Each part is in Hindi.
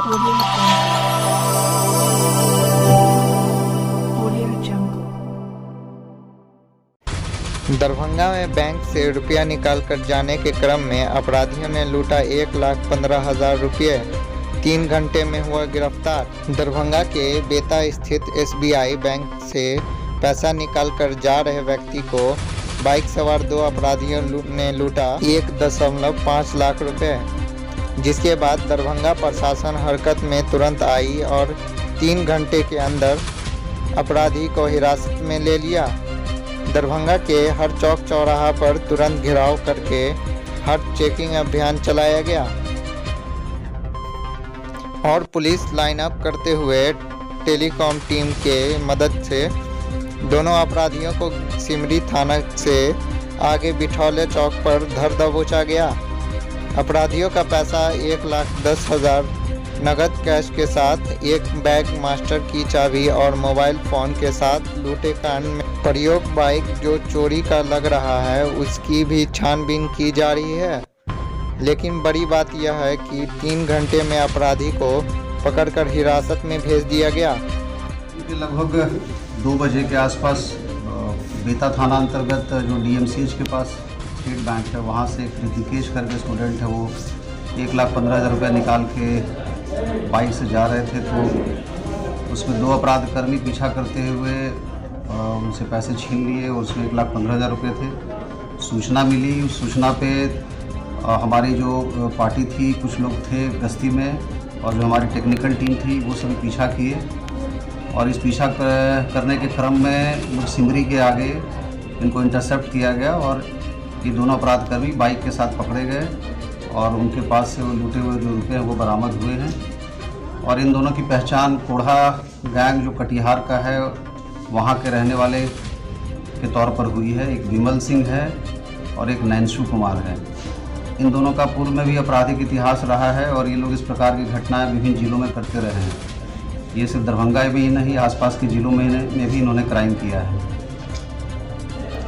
Audio Jungle. दरभंगा में बैंक से रुपया निकालकर जाने के क्रम में अपराधियों ने लूटा 1,15,000 रुपये। 3 घंटे में हुआ गिरफ्तार। दरभंगा के बेता स्थित SBI बैंक से पैसा निकालकर जा रहे व्यक्ति को बाइक सवार 2 अपराधियों ने लूटा 1.5 लाख रुपये, जिसके बाद दरभंगा प्रशासन हरकत में तुरंत आई और 3 घंटे के अंदर अपराधी को हिरासत में ले लिया। दरभंगा के हर चौक चौराहा पर तुरंत घेराव करके हर चेकिंग अभियान चलाया गया और पुलिस लाइनअप करते हुए टेलीकॉम टीम के मदद से दोनों अपराधियों को सिमरी थाना से आगे बिठौले चौक पर धर दबोचा गया। अपराधियों का पैसा 1,10,000 नगद कैश के साथ एक बैग, मास्टर की चाबी और मोबाइल फ़ोन के साथ लूटे कांड में प्रयोग बाइक जो चोरी का लग रहा है उसकी भी छानबीन की जा रही है। लेकिन बड़ी बात यह है कि 3 घंटे में अपराधी को पकड़कर हिरासत में भेज दिया गया। लगभग 2 बजे के आसपास बेता थाना अंतर्गत जो DMCH के पास स्टेट बैंक है वहाँ से एक ऋतिकेश करके स्टूडेंट है, वो 1,15,000 रुपये निकाल के बाइक से जा रहे थे, तो उसमें 2 अपराधकर्मी पीछा करते हुए उनसे पैसे छीन लिए और उसमें 1,15,000 रुपये थे। सूचना मिली, उस सूचना पे हमारी जो पार्टी थी, कुछ लोग थे गश्ती में और जो हमारी टेक्निकल टीम थी वो सभी पीछा किए और इस पीछा करने के क्रम में सिमरी के आगे इनको इंटरसेप्ट किया गया और ये दोनों अपराधकर्मी बाइक के साथ पकड़े गए और उनके पास से वो लूटे हुए जो रुपये हैं वो बरामद हुए हैं। और इन दोनों की पहचान कोढ़ा गैंग जो कटिहार का है वहाँ के रहने वाले के तौर पर हुई है। एक विमल सिंह है और एक नैन्सू कुमार है। इन दोनों का पूर्व में भी आपराधिक इतिहास रहा है और ये लोग इस प्रकार की घटनाएं विभिन्न जिलों में करते रहे हैं। ये सिर्फ दरभंगा में ही नहीं, आसपास के जिलों में भी इन्होंने क्राइम किया है।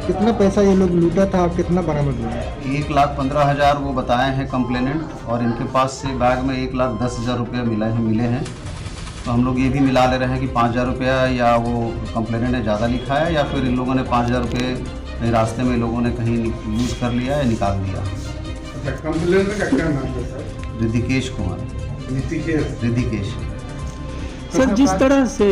कितना पैसा ये लोग लूटा था और कितना बरामद हुआ? 1,15,000 वो बताए हैं कंप्लेनेंट और इनके पास से बैग में 1,10,000 रुपये मिले हैं। तो हम लोग ये भी मिला ले रहे हैं कि 5,000 रुपया या वो कंप्लेनेंट ने ज़्यादा लिखा है या फिर इन लोगों ने 5,000 रुपये कहीं रास्ते में लोगों ने कहीं यूज़ कर लिया या निकाल दिया। कंप्लेनेंट का क्या नाम है सर? ऋतिकेश कुमार। ऋतिकेश सर, जिस तरह से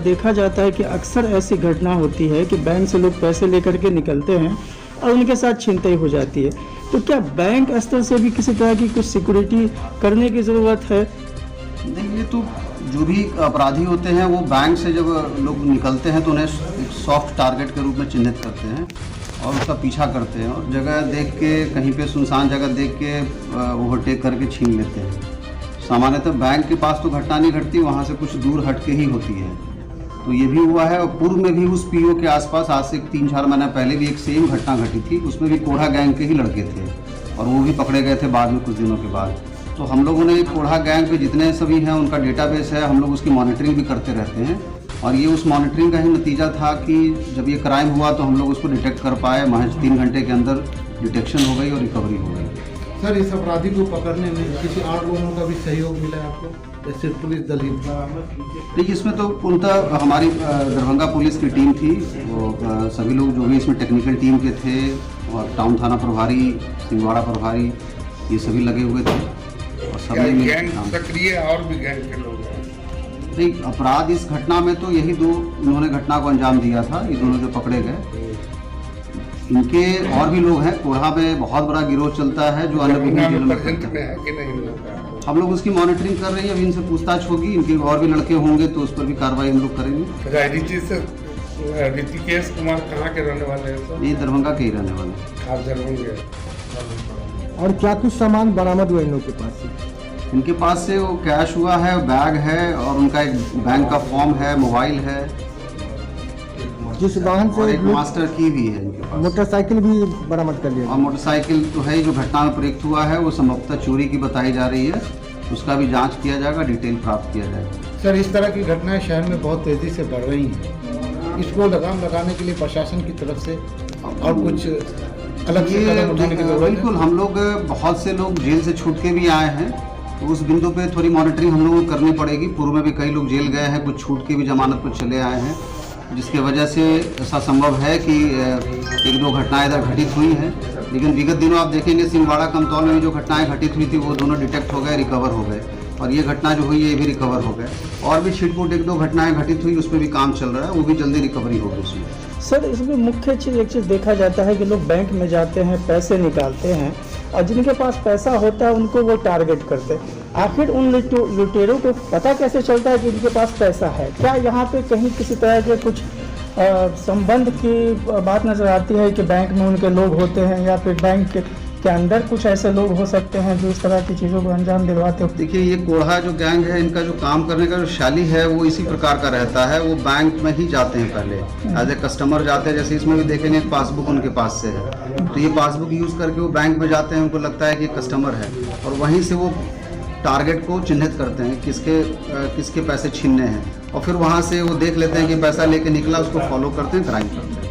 देखा जाता है कि अक्सर ऐसी घटना होती है कि बैंक से लोग पैसे लेकर के निकलते हैं और उनके साथ छिनतई हो जाती है, तो क्या बैंक स्तर से भी किसी तरह की कुछ सिक्योरिटी करने की ज़रूरत है? नहीं, ये तो जो भी अपराधी होते हैं वो बैंक से जब लोग निकलते हैं तो उन्हें एक सॉफ्ट टारगेट के रूप में चिन्हित करते हैं और उसका पीछा करते हैं और जगह देख के, कहीं पे सुनसान जगह देख के ओवरटेक करके छीन लेते हैं। सामान्यतः बैंक के पास तो घटना नहीं घटती, वहाँ से कुछ दूर हट के ही होती है। तो ये भी हुआ है और पूर्व में भी उस PO के आसपास आज से 3-4 महीना पहले भी एक सेम घटना घटी थी। उसमें भी कोढ़ा गैंग के ही लड़के थे और वो भी पकड़े गए थे बाद में, कुछ दिनों के बाद। तो हम लोगों ने कोढ़ा गैंग पे जितने सभी हैं उनका डेटाबेस है, हम लोग उसकी मॉनिटरिंग भी करते रहते हैं और ये उस मॉनिटरिंग का ही नतीजा था कि जब ये क्राइम हुआ तो हम लोग उसको डिटेक्ट कर पाए। महज 3 घंटे के अंदर डिटेक्शन हो गई और रिकवरी हो गई। सर, इस अपराधी को पकड़ने में किसी और लोगों का भी सहयोग मिला है आपको, जैसे पुलिस दल ही? देखिए, इसमें तो उनका हमारी दरभंगा पुलिस की टीम थी, वो सभी लोग जो भी इसमें टेक्निकल टीम के थे और टाउन थाना प्रभारी, सिंहवाड़ा प्रभारी, ये सभी लगे हुए थे और सभी सक्रिय और भी गैंग के लोग हैं। नहीं, अपराध इस घटना में तो यही 2 इन्होंने घटना को अंजाम दिया था। ये दोनों जो पकड़े गए, इनके और भी लोग हैं। कोढ़ा में बहुत बड़ा गिरोह चलता है जो अन्य विभिन्न जिलों में हम लोग उसकी मॉनिटरिंग कर रहे हैं। अभी इनसे पूछताछ होगी, इनके और भी लड़के होंगे तो उस पर भी कार्रवाई हम लोग करेंगे। ऋतिकेश कुमार कहाँ के रहने वाले हैं सर? ये दरभंगा के ही रहने वाले हैं। और क्या कुछ सामान बरामद हुआ इन लोगों के पास से? इनके पास से वो कैश हुआ है, बैग है और उनका एक बैंक का फॉर्म है, मोबाइल है, जिस वाहन से एक मास्टर की भी है इनके पास। मोटरसाइकिल भी बरामद कर लिया। और मोटरसाइकिल तो है जो घटना में प्रयुक्त हुआ है वो संभवतः चोरी की बताई जा रही है, उसका भी जांच किया जाएगा, डिटेल प्राप्त किया जाएगा। सर, इस तरह की घटनाएं शहर में बहुत तेज़ी से बढ़ रही हैं, इसको लगाम लगाने के लिए प्रशासन की तरफ से और कुछ अलग से कदम उठाने की जरूरत है? बिल्कुल, हम लोग बहुत से लोग जेल से छूट के भी आए हैं तो उस बिंदु पे थोड़ी मॉनिटरिंग हम लोगों को करनी पड़ेगी। पूर्व में भी कई लोग जेल गए हैं, कुछ छूट के भी जमानत पर चले आए हैं, जिसके वजह से ऐसा संभव है कि एक दो घटनाएं इधर घटित हुई हैं। लेकिन विगत दिनों आप देखेंगे सिंहवाड़ा कमतौल में जो घटनाएं घटित हुई थी वो दोनों डिटेक्ट हो गए, रिकवर हो गए, और ये घटना जो हुई है ये भी रिकवर हो गए। और भी छिटपुट एक दो घटनाएं घटित हुई, उस पर भी काम चल रहा है, वो भी जल्दी रिकवरी होगी उसमें। सर, इसमें मुख्य एक चीज़ देखा जाता है कि लोग बैंक में जाते हैं, पैसे निकालते हैं, और जिनके पास पैसा होता है उनको वो टारगेट करते हैं। आखिर उन लुटेरों को पता कैसे चलता है कि इनके पास पैसा है? क्या यहाँ पे कहीं किसी तरह के कुछ संबंध की बात नज़र आती है कि बैंक में उनके लोग होते हैं, या फिर बैंक के अंदर कुछ ऐसे लोग हो सकते हैं जो इस तरह की चीज़ों को अंजाम दिलवाते हो? देखिए, ये कोढ़ा जो गैंग है, इनका जो काम करने का जो शैली है वो इसी प्रकार का रहता है। वो बैंक में ही जाते हैं, पहले एज ए कस्टमर जाते हैं। जैसे इसमें भी देखेंगे पासबुक उनके पास से है, तो ये पासबुक यूज़ करके वो बैंक में जाते हैं, उनको लगता है कि कस्टमर है, और वहीं से वो टारगेट को चिन्हित करते हैं किसके पैसे छीनने हैं, और फिर वहाँ से वो देख लेते हैं कि पैसा लेके निकला, उसको फॉलो करते हैं, क्राइम करते हैं।